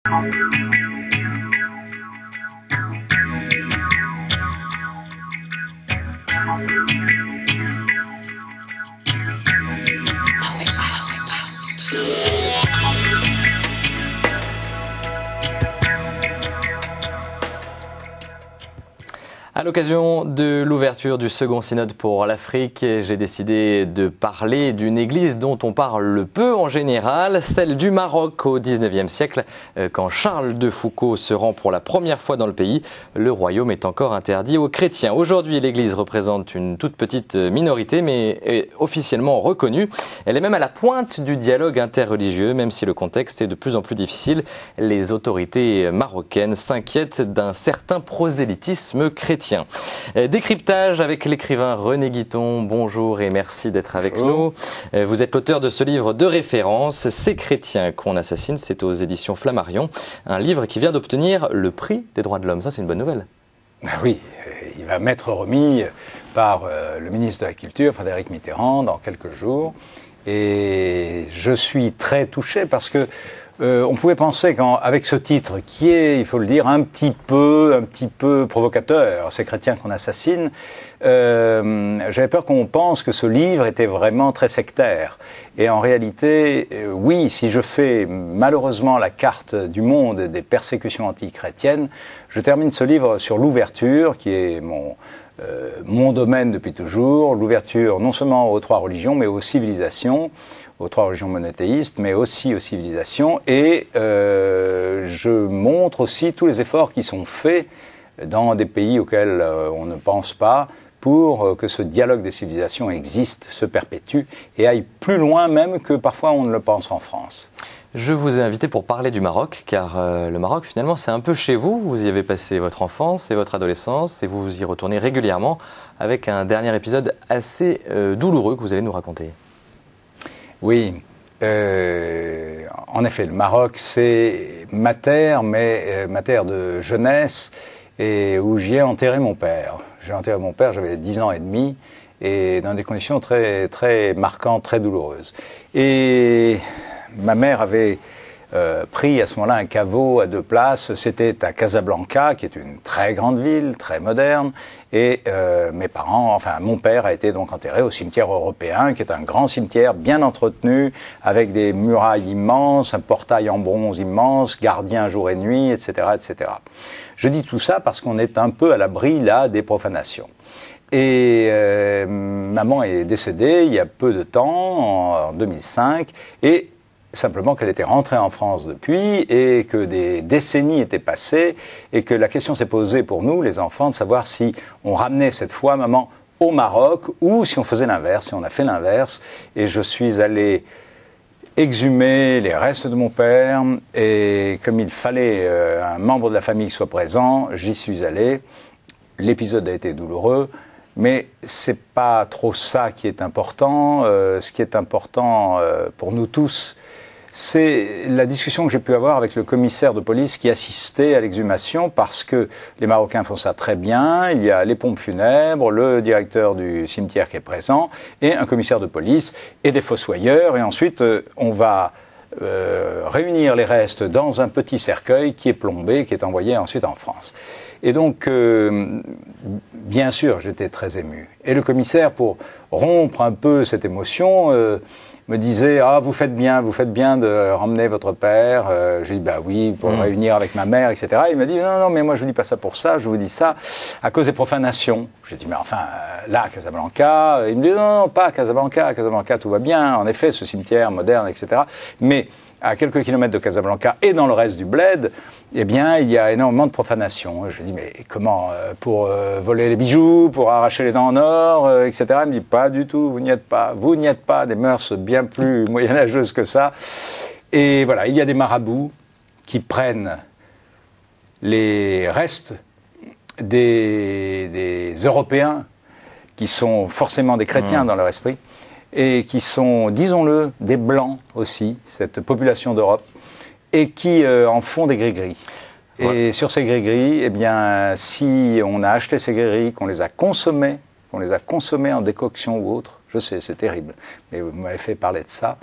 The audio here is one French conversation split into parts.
À l'occasion de l'ouverture du second synode pour l'Afrique, j'ai décidé de parler d'une église dont on parle peu en général, celle du Maroc au XIXe siècle. Quand Charles de Foucauld se rend pour la première fois dans le pays, le royaume est encore interdit aux chrétiens. Aujourd'hui, l'église représente une toute petite minorité, mais est officiellement reconnue. Elle est même à la pointe du dialogue interreligieux, même si le contexte est de plus en plus difficile. Les autorités marocaines s'inquiètent d'un certain prosélytisme chrétien. Décryptage avec l'écrivain René Guiton. Bonjour et merci d'être avec nous. Vous êtes l'auteur de ce livre de référence, Ces chrétiens qu'on assassine. C'est aux éditions Flammarion. Un livre qui vient d'obtenir le prix des droits de l'homme. Ça, c'est une bonne nouvelle. Ah oui, il va m'être remis par le ministre de la Culture, Frédéric Mitterrand, dans quelques jours. Et je suis très touché parce que on pouvait penser qu'avec ce titre, qui est, il faut le dire, un petit peu provocateur, Ces chrétiens qu'on assassine, j'avais peur qu'on pense que ce livre était vraiment très sectaire. Et en réalité, oui, si je fais malheureusement la carte du monde des persécutions antichrétiennes, je termine ce livre sur l'ouverture, qui est mon domaine depuis toujours, l'ouverture non seulement aux trois religions, mais aux civilisations, aux trois religions monothéistes, mais aussi aux civilisations. Et je montre aussi tous les efforts qui sont faits dans des pays auxquels on ne pense pas pour que ce dialogue des civilisations existe, se perpétue et aille plus loin même que parfois on ne le pense en France. Je vous ai invité pour parler du Maroc, car le Maroc, finalement, c'est un peu chez vous. Vous y avez passé votre enfance et votre adolescence, et vous y retournez régulièrement avec un dernier épisode assez douloureux que vous allez nous raconter. Oui, en effet, le Maroc, c'est ma terre, mais ma terre de jeunesse, et où j'y ai enterré mon père. J'ai enterré mon père, j'avais 10 ans et demi, et dans des conditions très, très marquantes, très douloureuses. Et ma mère avait pris à ce moment-là un caveau à 2 places. C'était à Casablanca, qui est une très grande ville, très moderne. Et mes parents, enfin mon père a été donc enterré au cimetière européen, qui est un grand cimetière bien entretenu, avec des murailles immenses, un portail en bronze immense, gardien jour et nuit, etc., etc. Je dis tout ça parce qu'on est un peu à l'abri là des profanations. Et maman est décédée il y a peu de temps, en 2005, et simplement qu'elle était rentrée en France depuis et que des décennies étaient passées et que la question s'est posée pour nous, les enfants, de savoir si on ramenait cette fois maman au Maroc ou si on faisait l'inverse, si on a fait l'inverse. Et je suis allé exhumer les restes de mon père et comme il fallait un membre de la famille qui soit présent, j'y suis allé. L'épisode a été douloureux. Mais c'est pas trop ça qui est important. Ce qui est important pour nous tous, c'est la discussion que j'ai pu avoir avec le commissaire de police qui assistait à l'exhumation, parce que les Marocains font ça très bien. Il y a les pompes funèbres, le directeur du cimetière qui est présent, et un commissaire de police, et des fossoyeurs. Et ensuite, on va réunir les restes dans un petit cercueil qui est plombé, qui est envoyé ensuite en France. Et donc, bien sûr, j'étais très ému. Et le commissaire, pour rompre un peu cette émotion, me disait « Ah, vous faites bien de ramener votre père. » J'ai dit « Bah oui, pour le réunir avec ma mère, etc. » Il m'a dit « Non, mais moi je vous dis pas ça pour ça, je vous dis ça à cause des profanations. » J'ai dit « Mais enfin, là, à Casablanca. » Il me dit « Non, pas à Casablanca. À Casablanca, tout va bien. En effet, ce cimetière moderne, etc. Mais à quelques kilomètres de Casablanca et dans le reste du bled, eh bien, il y a énormément de profanation. Je lui dis, mais comment, pour voler les bijoux, pour arracher les dents en or, etc. Il me dit, pas du tout, vous n'y êtes pas, des mœurs bien plus moyenâgeuses que ça. Et voilà, il y a des marabouts qui prennent les restes des Européens, qui sont forcément des chrétiens dans leur esprit, et qui sont, disons-le, des Blancs aussi, cette population d'Europe, et qui en font des gris-gris. Et sur ces gris-gris, eh bien, si on a acheté ces gris-gris, qu'on les a consommés en décoction ou autre, je sais, c'est terrible, mais vous m'avez fait parler de ça,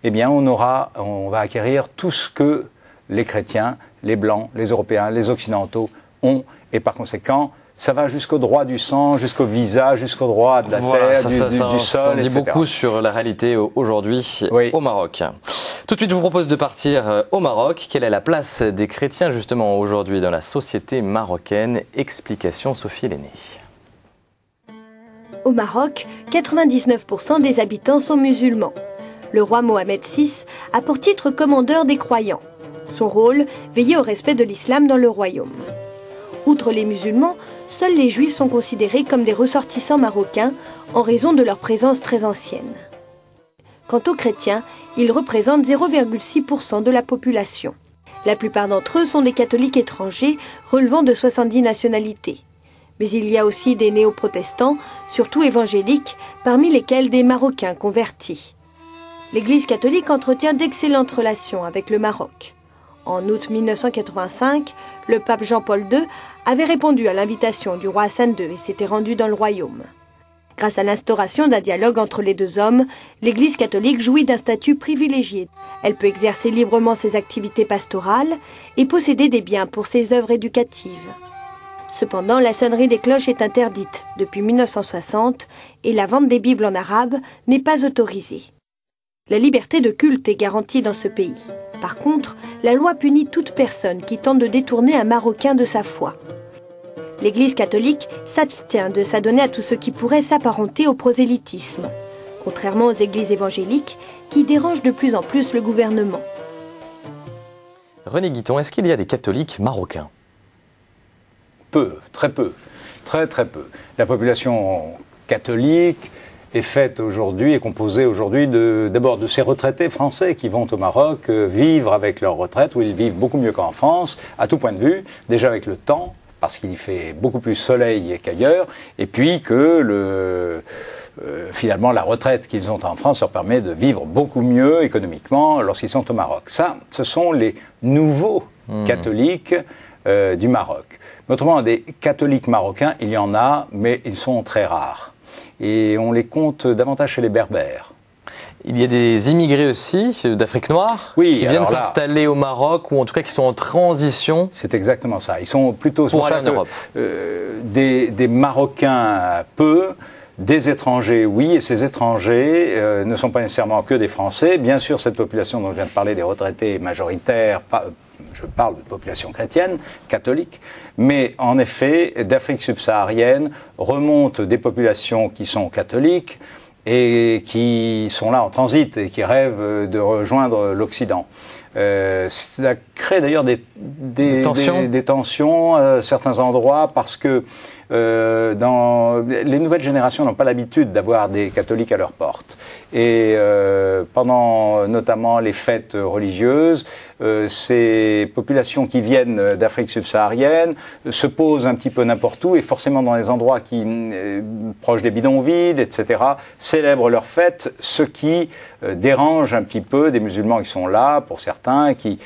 eh bien, on va acquérir tout ce que les chrétiens, les blancs, les européens, les occidentaux ont, et par conséquent, ça va jusqu'au droit du sang, jusqu'au visa, jusqu'au droit de la terre, du sol, ça dit etc. beaucoup sur la réalité aujourd'hui au Maroc. Tout de suite, je vous propose de partir au Maroc. Quelle est la place des chrétiens justement aujourd'hui dans la société marocaine? Explication Sophie Lenné. Au Maroc, 99% des habitants sont musulmans. Le roi Mohamed VI a pour titre commandeur des croyants. Son rôle, veiller au respect de l'islam dans le royaume. Outre les musulmans, seuls les juifs sont considérés comme des ressortissants marocains en raison de leur présence très ancienne. Quant aux chrétiens, ils représentent 0,6% de la population. La plupart d'entre eux sont des catholiques étrangers relevant de 70 nationalités. Mais il y a aussi des néo-protestants, surtout évangéliques, parmi lesquels des Marocains convertis. L'Église catholique entretient d'excellentes relations avec le Maroc. En août 1985, le pape Jean-Paul II avait répondu à l'invitation du roi Hassan II et s'était rendu dans le royaume. Grâce à l'instauration d'un dialogue entre les deux hommes, l'Église catholique jouit d'un statut privilégié. Elle peut exercer librement ses activités pastorales et posséder des biens pour ses œuvres éducatives. Cependant, la sonnerie des cloches est interdite depuis 1960 et la vente des Bibles en arabe n'est pas autorisée. La liberté de culte est garantie dans ce pays. Par contre, la loi punit toute personne qui tente de détourner un Marocain de sa foi. L'Église catholique s'abstient de s'adonner à tout ce qui pourrait s'apparenter au prosélytisme, contrairement aux églises évangéliques qui dérangent de plus en plus le gouvernement. René Guiton, est-ce qu'il y a des catholiques marocains? Peu, très peu, très peu. La population catholique est composée aujourd'hui d'abord de ces retraités français qui vont au Maroc vivre avec leur retraite, où ils vivent beaucoup mieux qu'en France, à tout point de vue, déjà avec le temps, parce qu'il y fait beaucoup plus soleil qu'ailleurs, et puis que finalement la retraite qu'ils ont en France leur permet de vivre beaucoup mieux économiquement lorsqu'ils sont au Maroc. Ça, ce sont les nouveaux catholiques du Maroc. Mais autrement, des catholiques marocains, il y en a, mais ils sont très rares. Et on les compte davantage chez les Berbères. Il y a des immigrés aussi d'Afrique noire qui viennent s'installer au Maroc ou en tout cas qui sont en transition. C'est exactement ça. Ils sont plutôt pour aller en Europe. Des Marocains peu, des étrangers oui, et ces étrangers ne sont pas nécessairement que des Français. Bien sûr, cette population dont je viens de parler, des retraités majoritaires, je parle de population chrétienne, catholique, mais en effet, d'Afrique subsaharienne remontent des populations qui sont catholiques et qui sont là en transit et qui rêvent de rejoindre l'Occident. Ça crée d'ailleurs des tensions à certains endroits parce que les nouvelles générations n'ont pas l'habitude d'avoir des catholiques à leur porte. Et pendant notamment les fêtes religieuses, ces populations qui viennent d'Afrique subsaharienne se posent un petit peu n'importe où et forcément dans les endroits proches des bidonvilles, etc., célèbrent leurs fêtes, ce qui dérange un petit peu des musulmans qui sont là, pour certains, qui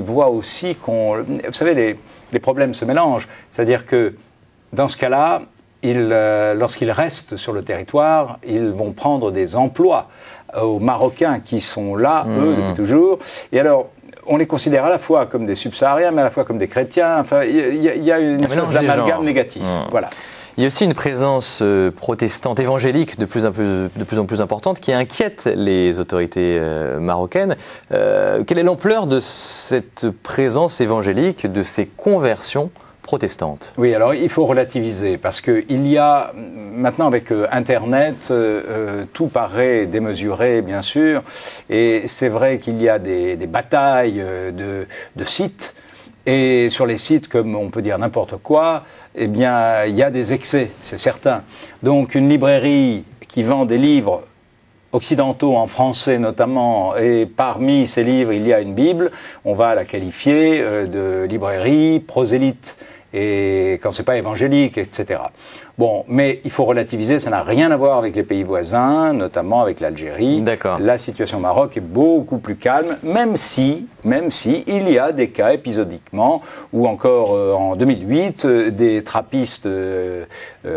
voient aussi vous savez, les problèmes se mélangent. C'est-à-dire que dans ce cas-là, lorsqu'ils restent sur le territoire, ils vont prendre des emplois aux Marocains qui sont là, eux, depuis toujours. Et alors, on les considère à la fois comme des subsahariens, mais à la fois comme des chrétiens. Enfin, il y a une espèce d'amalgame négatif. Voilà. Il y a aussi une présence protestante évangélique de plus en plus importante qui inquiète les autorités marocaines. Quelle est l'ampleur de cette présence évangélique, de ces conversions protestante? Oui, alors il faut relativiser parce qu'il y a maintenant avec Internet, tout paraît démesuré bien sûr, et c'est vrai qu'il y a des batailles de sites, et sur les sites, comme on peut dire n'importe quoi, eh bien il y a des excès, c'est certain. Donc une librairie qui vend des livres occidentaux en français notamment, et parmi ces livres il y a une Bible, on va la qualifier de librairie prosélyte, et quand c'est pas évangélique, etc. Bon, mais il faut relativiser, ça n'a rien à voir avec les pays voisins, notamment avec l'Algérie. D'accord. La situation au Maroc est beaucoup plus calme, même si il y a des cas épisodiquement, ou encore en 2008, des trappistes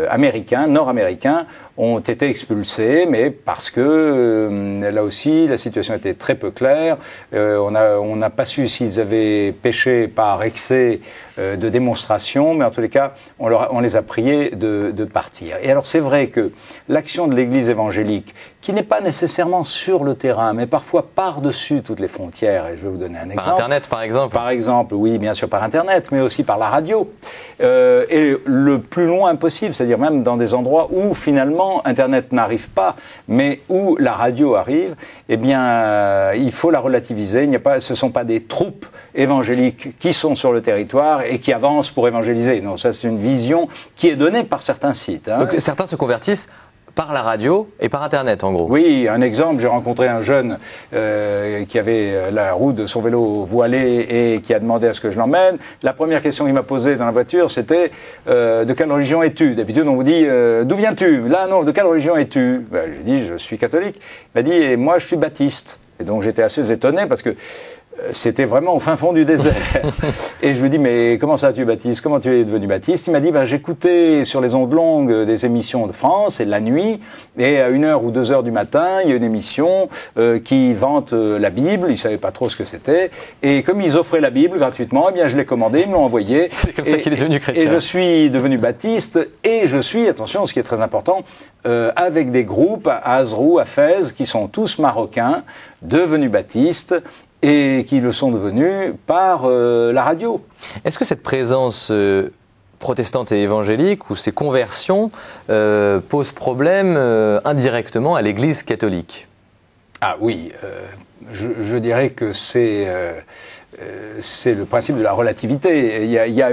américains, nord-américains, ont été expulsés, mais parce que là aussi la situation était très peu claire. On n'a pas su s'ils avaient péché par excès de démonstration, mais en tous les cas, on les a priés de partir. Et alors c'est vrai que l'action de l'Église évangélique, qui n'est pas nécessairement sur le terrain, mais parfois par-dessus toutes les frontières, et je vais vous donner un exemple. Par Internet, par exemple. Par exemple, oui, bien sûr par Internet, mais aussi par la radio. Et le plus loin possible, c'est-à-dire même dans des endroits où finalement Internet n'arrive pas, mais où la radio arrive, eh bien, il faut la relativiser. Ce ne sont pas des troupes évangéliques qui sont sur le territoire et qui avancent pour évangéliser. Non, ça c'est une vision qui est donnée par certains sites. Hein. Donc certains se convertissent par la radio et par Internet, en gros. Oui, un exemple, j'ai rencontré un jeune qui avait la roue de son vélo voilée et qui a demandé à ce que je l'emmène. La première question qu'il m'a posée dans la voiture, c'était de quelle religion es-tu? D'habitude, on vous dit d'où viens-tu? Là, non, de quelle religion es-tu? Ben, j'ai dit, je suis catholique. Il m'a dit, et moi, je suis baptiste. Et donc, j'étais assez étonné parce que c'était vraiment au fin fond du désert. Et je lui dis, mais comment ça tu es baptiste? Comment tu es devenu baptiste? Il m'a dit, j'écoutais sur les ondes longues des émissions de France et de la nuit, et à 1h ou 2h du matin, il y a une émission qui vante la Bible. Ils savaient pas trop ce que c'était. Et comme ils offraient la Bible gratuitement, eh bien je l'ai commandé, ils me l'ont envoyé. C'est comme ça qu'il est devenu chrétien. Et je suis devenu baptiste, et je suis, attention, ce qui est très important, avec des groupes à Azrou, à Fès, qui sont tous marocains, devenus baptistes, et qui le sont devenus par la radio. Est-ce que cette présence protestante et évangélique ou ces conversions posent problème indirectement à l'Église catholique? Ah oui, je dirais que c'est le principe de la relativité. Il y a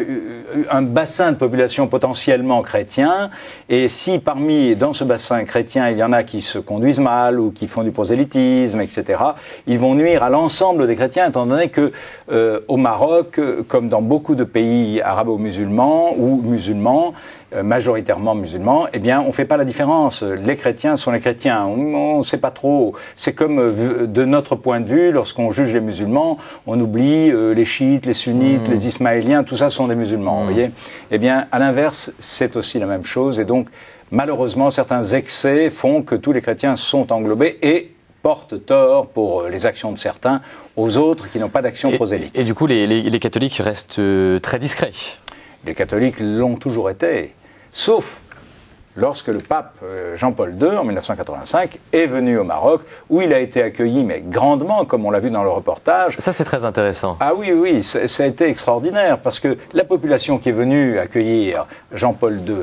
un bassin de population potentiellement chrétien, et si dans ce bassin chrétien, il y en a qui se conduisent mal ou qui font du prosélytisme, etc., ils vont nuire à l'ensemble des chrétiens, étant donné que au Maroc, comme dans beaucoup de pays arabo-musulmans ou musulmans, majoritairement musulmans, eh bien, on fait pas la différence. Les chrétiens sont les chrétiens. On sait pas trop. C'est comme, de notre point de vue, lorsqu'on juge les musulmans, on oublie les chiites, les sunnites, les ismaéliens, tout ça sont des musulmans, vous voyez. Eh bien, à l'inverse, c'est aussi la même chose. Et donc, malheureusement, certains excès font que tous les chrétiens sont englobés et portent tort pour les actions de certains aux autres qui n'ont pas d'action prosélyte. Et du coup, les catholiques restent très discrets. Les catholiques l'ont toujours été. Sauf lorsque le pape Jean-Paul II, en 1985, est venu au Maroc, où il a été accueilli, mais grandement, comme on l'a vu dans le reportage. Ça, c'est très intéressant. Ah oui, ça a été extraordinaire, parce que la population qui est venue accueillir Jean-Paul II,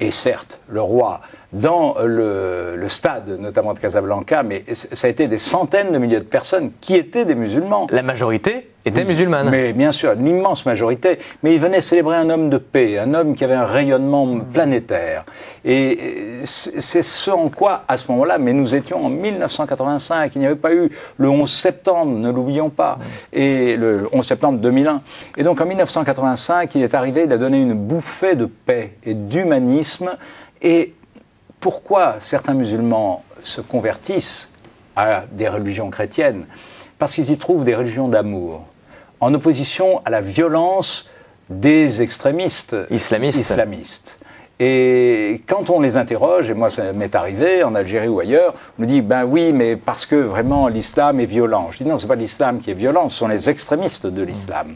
et certes, le roi, dans le stade, notamment de Casablanca, mais ça a été des centaines de milliers de personnes qui étaient des musulmans. La majorité était musulmane. Mais bien sûr, l'immense majorité. Mais ils venaient célébrer un homme de paix, un homme qui avait un rayonnement planétaire. Et c'est ce en quoi, à ce moment-là, mais nous étions en 1985, il n'y avait pas eu le 11 septembre, ne l'oublions pas, et le 11 septembre 2001. Et donc en 1985, il est arrivé, il a donné une bouffée de paix et d'humanisme. Et pourquoi certains musulmans se convertissent à des religions chrétiennes? Parce qu'ils y trouvent des religions d'amour, en opposition à la violence des extrémistes islamistes. Et quand on les interroge, et moi ça m'est arrivé en Algérie ou ailleurs, on me dit oui, mais parce que vraiment l'islam est violent. Je dis non, c'est pas l'islam qui est violent, ce sont les extrémistes de l'islam.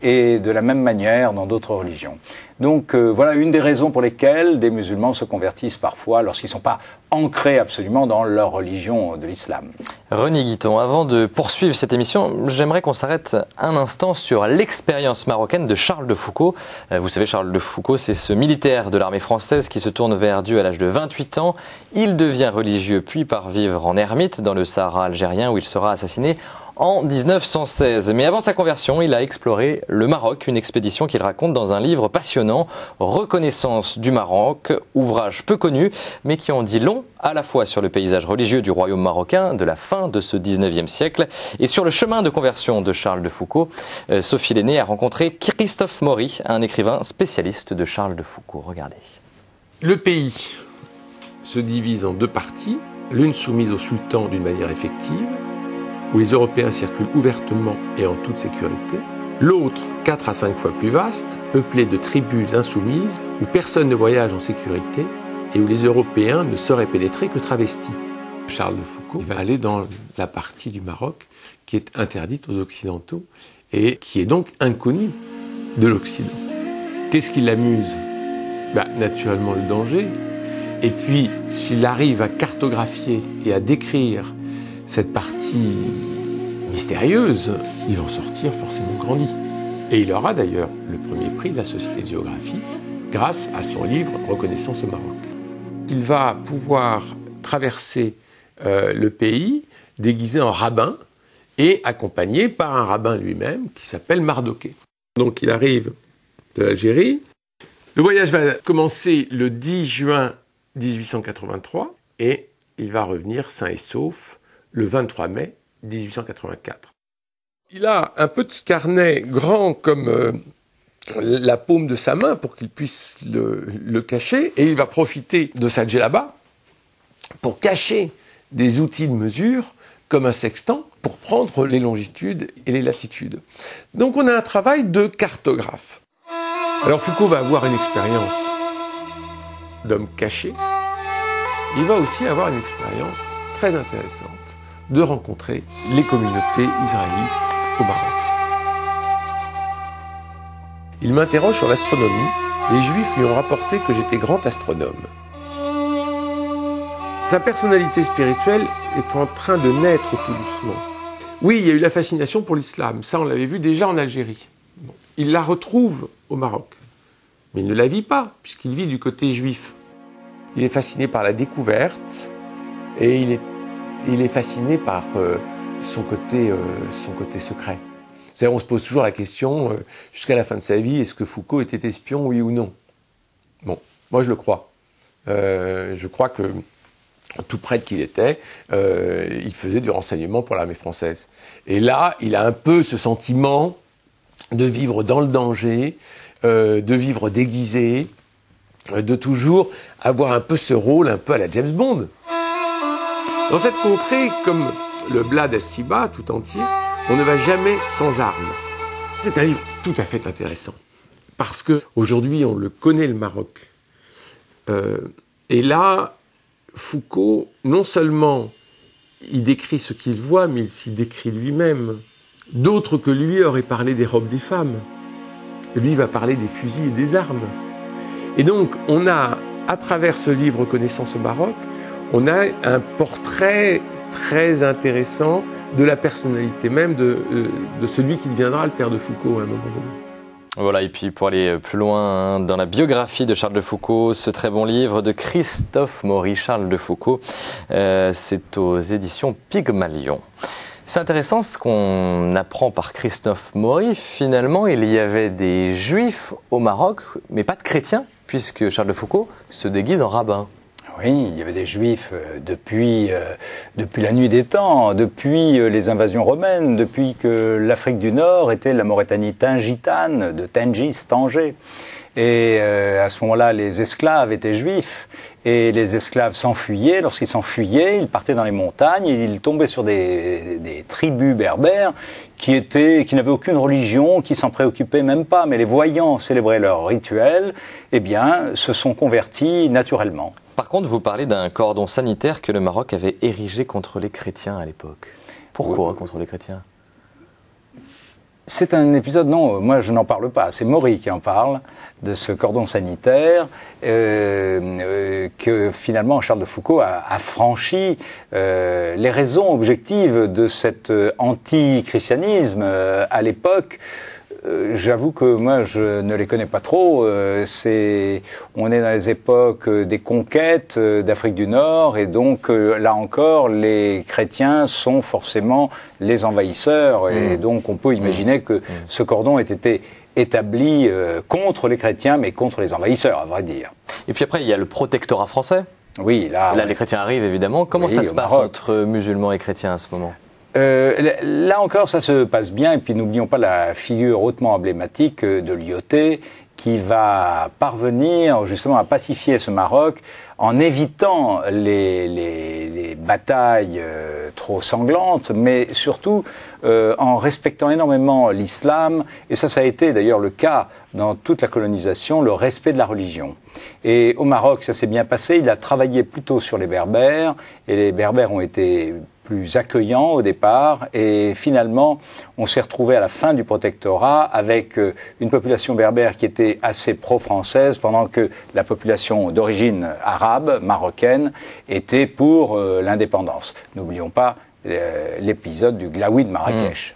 Et de la même manière dans d'autres religions. Donc voilà une des raisons pour lesquelles des musulmans se convertissent parfois lorsqu'ils ne sont pas ancrés absolument dans leur religion de l'islam. René Guiton, avant de poursuivre cette émission, j'aimerais qu'on s'arrête un instant sur l'expérience marocaine de Charles de Foucauld. Vous savez, Charles de Foucauld, c'est ce militaire de l'armée française qui se tourne vers Dieu à l'âge de 28 ans. Il devient religieux puis part vivre en ermite dans le Sahara algérien où il sera assassiné en 1916. Mais avant sa conversion, il a exploré le Maroc, une expédition qu'il raconte dans un livre passionnant, Reconnaissance du Maroc, ouvrage peu connu, mais qui en dit long à la fois sur le paysage religieux du royaume marocain de la fin de ce 19e siècle et sur le chemin de conversion de Charles de Foucauld. Sophie Lenné a rencontré Christophe Maury, un écrivain spécialiste de Charles de Foucauld. Regardez. Le pays se divise en deux parties, l'une soumise au sultan d'une manière effective, où les Européens circulent ouvertement et en toute sécurité, l'autre, 4 à 5 fois plus vaste, peuplée de tribus insoumises, où personne ne voyage en sécurité et où les Européens ne sauraient pénétrer que travestis. Charles de Foucault va aller dans la partie du Maroc qui est interdite aux Occidentaux et qui est donc inconnue de l'Occident. Qu'est-ce qui l'amuse ? Naturellement le danger. Et puis, s'il arrive à cartographier et à décrire cette partie mystérieuse, il va en sortir forcément grandi. Et il aura d'ailleurs le premier prix de la Société de géographie grâce à son livre « Reconnaissance au Maroc ». Il va pouvoir traverser le pays déguisé en rabbin et accompagné par un rabbin lui-même qui s'appelle Mardoquet. Donc il arrive de l'Algérie. Le voyage va commencer le 10 juin 1883 et il va revenir sain et sauf le 23 mai 1884. Il a un petit carnet grand comme la paume de sa main pour qu'il puisse le cacher et il va profiter de sa djellaba pour cacher des outils de mesure comme un sextant pour prendre les longitudes et les latitudes. Donc on a un travail de cartographe. Alors Foucault va avoir une expérience d'homme caché. Il va aussi avoir une expérience très intéressante de rencontrer les communautés israélites au Maroc. Il m'interroge sur l'astronomie. Les Juifs lui ont rapporté que j'étais grand astronome. Sa personnalité spirituelle est en train de naître tout doucement. Oui, il y a eu la fascination pour l'islam. Ça, on l'avait vu déjà en Algérie. Bon. Il la retrouve au Maroc. Mais il ne la vit pas, puisqu'il vit du côté juif. Il est fasciné par la découverte et il est fasciné par son côté secret. C'est-à-dire, on se pose toujours la question, jusqu'à la fin de sa vie, est-ce que Foucault était espion, oui ou non ? Bon, moi je le crois. Je crois que, tout près qu'il était, il faisait du renseignement pour l'armée française. Et là, il a un peu ce sentiment de vivre dans le danger, de vivre déguisé, de toujours avoir un peu ce rôle un peu à la James Bond. Dans cette contrée, comme le Blad as-Siba tout entier, on ne va jamais sans armes. C'est un livre tout à fait intéressant. Parce qu'aujourd'hui, on le connaît, le Maroc. Et là, Foucault, non seulement il décrit ce qu'il voit, mais il s'y décrit lui-même. D'autres que lui auraient parlé des robes des femmes. Et lui va parler des fusils et des armes. Et donc, on a, à travers ce livre Reconnaissance au Maroc, on a un portrait très intéressant de la personnalité même de celui qui deviendra le père de Foucault à un moment donné. Voilà, et puis pour aller plus loin dans la biographie de Charles de Foucault, ce très bon livre de Christophe Maury, Charles de Foucault, c'est aux éditions Pygmalion. C'est intéressant ce qu'on apprend par Christophe Maury. Finalement, il y avait des juifs au Maroc, mais pas de chrétiens, puisque Charles de Foucault se déguise en rabbin. Oui, il y avait des Juifs depuis la nuit des temps, depuis les invasions romaines, depuis que l'Afrique du Nord était la Mauritanie tingitane, de Tengis, Tanger. Et à ce moment-là, les esclaves étaient juifs et les esclaves s'enfuyaient. Lorsqu'ils s'enfuyaient, ils partaient dans les montagnes et ils tombaient sur des tribus berbères qui n'avaient aucune religion, qui s'en préoccupaient même pas. Mais les voyant célébrer leurs rituels, eh bien, se sont convertis naturellement. Par contre, vous parlez d'un cordon sanitaire que le Maroc avait érigé contre les chrétiens à l'époque. Pourquoi contre les chrétiens ? C'est un épisode, non, moi je n'en parle pas, c'est Maury qui en parle, de ce cordon sanitaire que finalement Charles de Foucault a franchi. Les raisons objectives de cet anti-christianisme à l'époque, j'avoue que moi je ne les connais pas trop. On est dans les époques des conquêtes d'Afrique du Nord et donc là encore les chrétiens sont forcément les envahisseurs et donc on peut imaginer que ce cordon ait été établi contre les chrétiens mais contre les envahisseurs à vrai dire. Et puis après il y a le protectorat français. Oui, là les chrétiens arrivent évidemment. Comment ça se passe entre musulmans et chrétiens à ce moment ? Là encore, ça se passe bien. Et puis, n'oublions pas la figure hautement emblématique de Lyautey, qui va parvenir justement à pacifier ce Maroc en évitant les batailles trop sanglantes, mais surtout en respectant énormément l'islam. Et ça a été d'ailleurs le cas dans toute la colonisation, le respect de la religion. Et au Maroc, ça s'est bien passé. Il a travaillé plutôt sur les Berbères, et les Berbères ont été plus accueillants au départ, et finalement on s'est retrouvé à la fin du protectorat avec une population berbère qui était assez pro-française, pendant que la population d'origine arabe, marocaine, était pour l'indépendance. N'oublions pas l'épisode du Glaoui de Marrakech.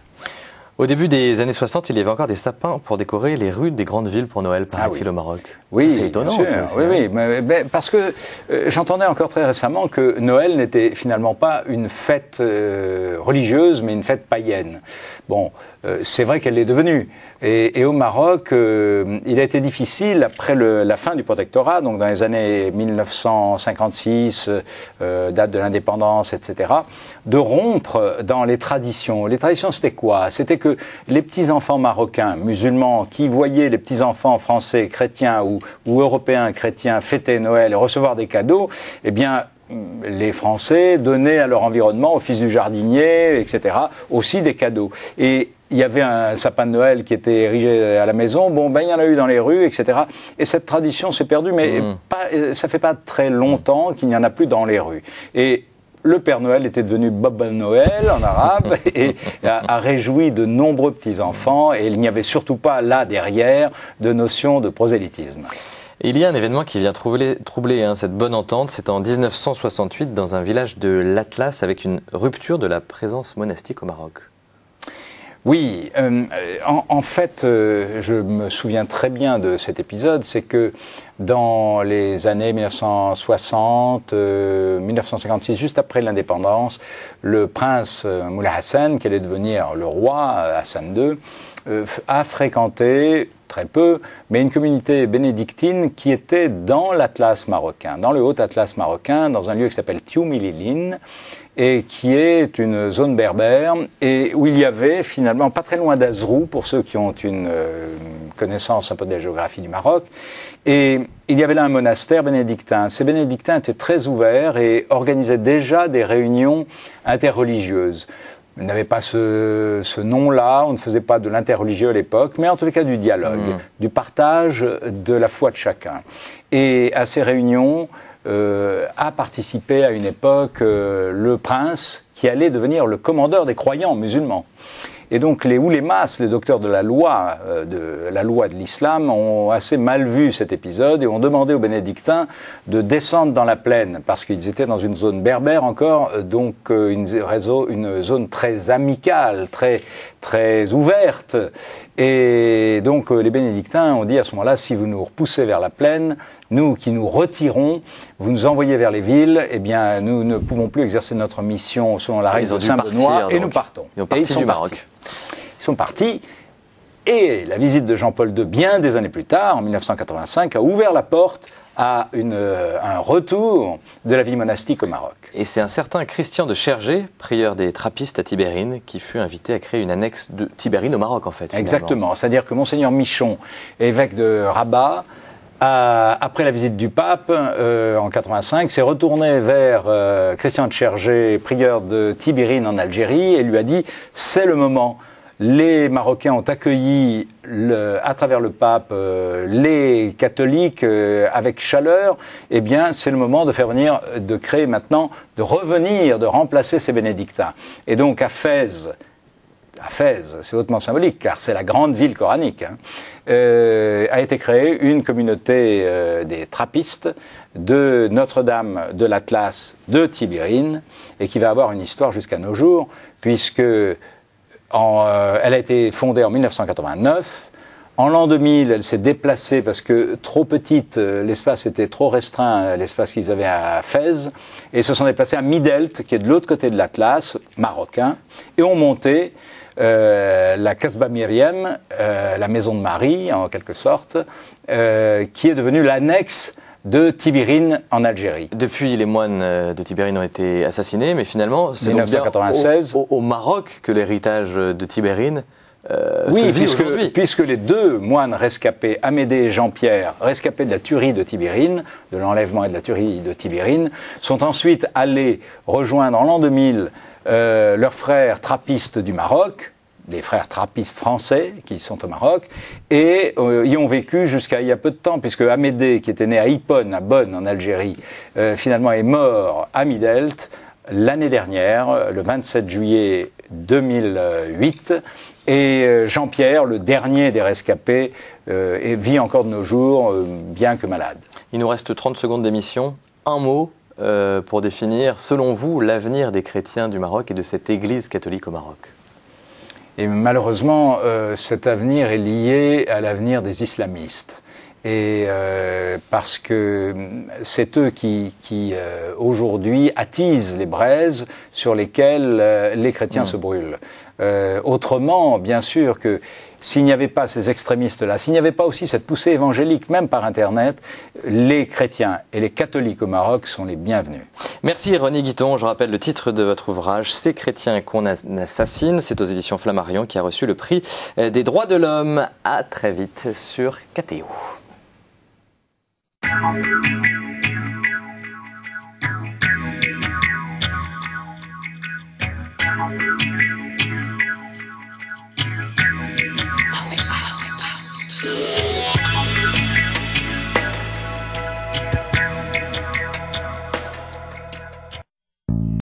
Au début des années 60, il y avait encore des sapins pour décorer les rues des grandes villes pour Noël, paraît-il, au Maroc. Oui, c'est étonnant. Bien sûr. Oui, mais parce que j'entendais encore très récemment que Noël n'était finalement pas une fête religieuse, mais une fête païenne. Bon, c'est vrai qu'elle l'est devenue. Et au Maroc, il a été difficile, après la fin du protectorat, donc dans les années 1956, date de l'indépendance, etc., de rompre dans les traditions. Les traditions, c'était quoi? C'était que les petits-enfants marocains, musulmans, qui voyaient les petits-enfants français, chrétiens ou européens chrétiens fêter Noël et recevoir des cadeaux, eh bien, les Français donnaient à leur environnement, au fils du jardinier, etc., aussi des cadeaux. Et il y avait un sapin de Noël qui était érigé à la maison. Bon, ben, il y en a eu dans les rues, etc. Et cette tradition s'est perdue, mais ça fait pas très longtemps qu'il n'y en a plus dans les rues. Et le Père Noël était devenu Baba Noël en arabe et a réjoui de nombreux petits-enfants, et il n'y avait surtout pas là derrière de notion de prosélytisme. Il y a un événement qui vient troubler cette bonne entente. C'est en 1968 dans un village de l'Atlas, avec une rupture de la présence monastique au Maroc. Oui, en fait, je me souviens très bien de cet épisode. C'est que dans les années 1960, 1956, juste après l'indépendance, le prince Moulay Hassan, qui allait devenir le roi Hassan II, a fréquenté très peu, mais une communauté bénédictine qui était dans l'Atlas marocain, dans le Haut-Atlas marocain, dans un lieu qui s'appelle Tioumililin, et qui est une zone berbère, et où il y avait finalement, pas très loin d'Azrou, pour ceux qui ont une connaissance un peu de la géographie du Maroc, et il y avait là un monastère bénédictin. Ces bénédictins étaient très ouverts et organisaient déjà des réunions interreligieuses. On n'avait pas ce nom-là, on ne faisait pas de l'interreligieux à l'époque, mais en tout cas du dialogue, du partage de la foi de chacun. Et à ces réunions a participé à une époque le prince qui allait devenir le commandeur des croyants musulmans. Et donc les oulémas, les docteurs de la loi de l'islam, ont assez mal vu cet épisode et ont demandé aux bénédictins de descendre dans la plaine, parce qu'ils étaient dans une zone berbère encore, donc une zone très amicale, très ouverte. Et donc les bénédictins ont dit à ce moment-là, si vous nous repoussez vers la plaine, nous qui nous retirons, vous nous envoyez vers les villes, eh bien nous ne pouvons plus exercer notre mission selon la règle de Saint-Benoît, et nous partons. Ils sont partis. Ils sont partis, et la visite de Jean-Paul II, bien des années plus tard, en 1985, a ouvert la porte à un retour de la vie monastique au Maroc. Et c'est un certain Christian de Chergé, prieur des Trappistes à Tibérine, qui fut invité à créer une annexe de Tibérine au Maroc, en fait. Finalement. Exactement, c'est-à-dire que Monseigneur Michon, évêque de Rabat, après la visite du pape en 85, s'est retourné vers Christian de Chergé, prieur de Tibérine en Algérie, et lui a dit « c'est le moment ». Les Marocains ont accueilli, à travers le pape, les catholiques avec chaleur. Eh bien, c'est le moment de faire venir, de créer maintenant, de revenir, de remplacer ces bénédictins. Et donc, à Fès, c'est hautement symbolique, car c'est la grande ville coranique, a été créée une communauté des Trappistes de Notre-Dame de l'Atlas de Tibérine, et qui va avoir une histoire jusqu'à nos jours, puisque elle a été fondée en 1989. En l'an 2000, elle s'est déplacée parce que trop petite, l'espace était trop restreint, l'espace qu'ils avaient à Fès, et se sont déplacés à Midelt, qui est de l'autre côté de l'Atlas, marocain, et ont monté la Kasba Myriam, la maison de Marie, en quelque sorte, qui est devenue l'annexe de Tibérine en Algérie. Depuis, les moines de Tibérine ont été assassinés, mais finalement, c'est donc bien 1996. au Maroc que l'héritage de Tibérine oui, se vit aujourd'hui. puisque les deux moines rescapés, Amédée et Jean-Pierre, rescapés de la tuerie de Tibérine, de l'enlèvement et de la tuerie de Tibérine, sont ensuite allés rejoindre en l'an 2000 leurs frères trappistes du Maroc, des frères trappistes français qui sont au Maroc, et y ont vécu jusqu'à il y a peu de temps, puisque Amédée, qui était né à Ypone, à Bonn, en Algérie, finalement est mort à Midelt l'année dernière, le 27 juillet 2008, et Jean-Pierre, le dernier des rescapés, vit encore de nos jours, bien que malade. Il nous reste 30 secondes d'émission. Un mot pour définir, selon vous, l'avenir des chrétiens du Maroc et de cette Église catholique au Maroc. Et malheureusement, cet avenir est lié à l'avenir des islamistes. Et parce que c'est eux qui aujourd'hui attisent les braises sur lesquelles les chrétiens se brûlent. Autrement, bien sûr que s'il n'y avait pas ces extrémistes-là, s'il n'y avait pas aussi cette poussée évangélique, même par Internet, les chrétiens et les catholiques au Maroc sont les bienvenus. Merci René Guiton. Je rappelle le titre de votre ouvrage, Ces chrétiens qu'on assassine. C'est aux éditions Flammarion qui a reçu le prix des droits de l'homme. À très vite sur KTO.